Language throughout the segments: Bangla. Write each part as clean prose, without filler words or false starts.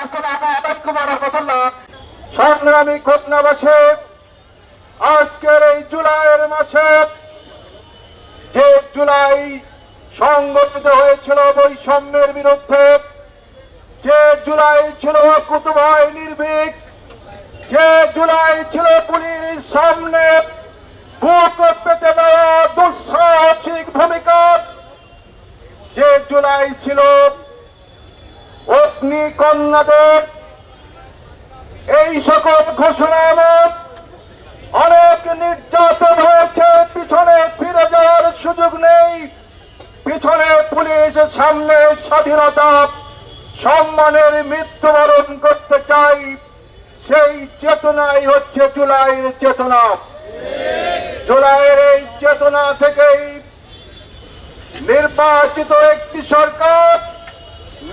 আসসালামু আলাইকুম ওয়া রাহমাতুল্লাহ। সংগ্রামী খুলনাবাসী, আজকের এই জুলাইয়ের মাসে যে জুলাই সংগঠিত হয়েছিল বৈষম্যের বিরুদ্ধে, যে জুলাই ছিল কুতুবয় নির্ভীক, যে জুলাই ছিল পুলিশের সামনে বুক পেতে দেওয়া দুঃসাহসিক ভূমিকা, যে জুলাই ছিল অগ্নিকন্যাদের, এই সকল ঘোষণামত অনেক নির্যাতন হয়েছে। পিছনে ফিরে যাওয়ার সুযোগ নেই। পিছনে পুলিশ, সামনে স্বাধীনতা, সম্মানের মৃত্যুবরণ করতে চাই। সেই চেতনাই হচ্ছে জুলাইয়ের চেতনা। জুলাইয়ের এই চেতনা থেকেই নির্বাচিত একটি সরকার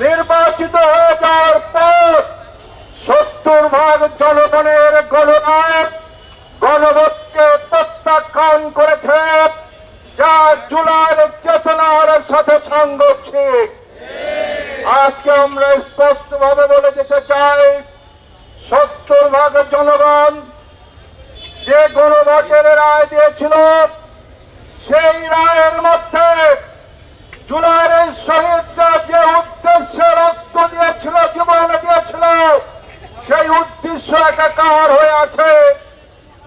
নির্বাচিত হয়ে যাওয়ার পর 70% জনগণের গণনায়ক গণভোটকে প্রত্যাখ্যান করেছে, যা জুলাইয়ের চেতনার সাথে সাংঘর্ষিক। আজকে আমরা স্পষ্টভাবে বলে দিতে চাই, 70% জনগণ যে গণভোটের রায় দিয়েছিল, সেই রায়ের মধ্যে জুলাইয়ের শহীদরা যে উদ্দেশ্যে রক্ত দিয়েছিল, জীবন দিয়েছিল, সেই উদ্দেশ্য একাকার হয়ে আছে।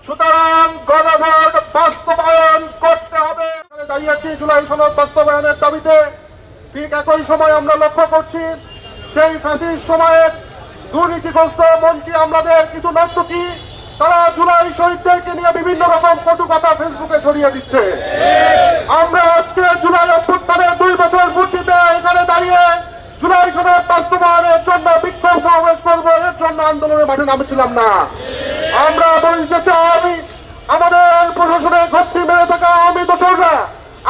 সুতরাং গণভোট বাস্তবায়ন করতে হবে। দাঁড়িয়েছি জুলাই সনদ বাস্তবায়নের দাবিতে। ঠিক একই সময় আমরা লক্ষ্য করছি, সেই ফ্যাসিস্ট সময়ের দুর্নীতিগ্রস্ত মন্ত্রী আমাদের কিছু নর্তকী, তারা জুলাই শহীদদেরকে নিয়ে বিভিন্ন রকম কটু কথা ফেসবুকে ছড়িয়ে দিচ্ছে। আমরা আজকে জুলাই অভ্যুত্থানের 2 বছর পূর্তিতে এখানে দাঁড়িয়ে জুলাই সনদ বাস্তবায়নের জন্য বিক্ষোভ সমাবেশ করবো, এর জন্য আন্দোলনের মাঠে নামেছিলাম না। আমরা বলতে চাই, আমাদের প্রশাসনের ঘাটতি মেরে থাকা আওয়ামী দোসররা,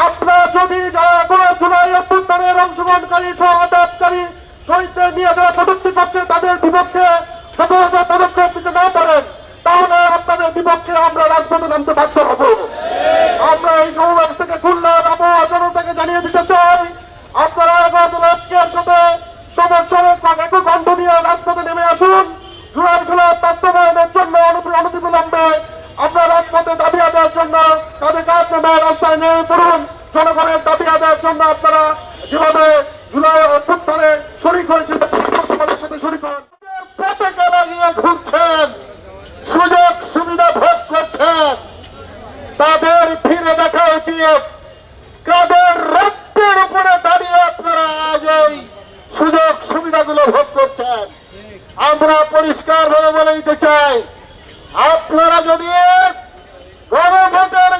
আপনারা যদি যারা কোনো জুলাই অভ্যুত্থানের অংশগ্রহণকারী সহযোগকারী শহীদদের নিয়ে যারা কটূক্তি করছে, তাদের বিপক্ষে যথাযথ পদক্ষেপ নিতে না পারেন, তাহলে আপনাদের বিপক্ষে আমরা রাজপথে নামতে বাধ্য হব। আমরা এই সমাবেশ থেকে খুলনার আবহাওয়া জনতাকে জানিয়ে দিতে চাই, আপনারা ঐক্যের সাথে সমর্থনের একটু কণ্ঠ দিয়ে রাজপথে নেমে আসুন। জুলাই সনদ বাস্তবায়নের জন্য অনতিবিলম্বে আপনার রাজপথে দাবি আদায়ের জন্য তাদের কাজ নেমে রাস্তায় নেমে পড়ুন। জনগণের দাবি আদায়ের জন্য আপনারা যেভাবে জুলাই অভ্যুত্থানে শরিক হয়েছিল, তোমাদের সাথে শরিক হন। পতাকা লাগিয়ে ঘুরছেন, সুযোগ সুবিধা ভোগ করছেন, তাদের ফিরে দেখা উচিত। কাদের রক্তের উপরে দাঁড়িয়ে আপনারা আজ এই সুযোগ সুবিধাগুলো ভোগ করছেন। আমরা পরিষ্কার ভাবে বলে দিতে চাই, আপনারা যদি গণভোটের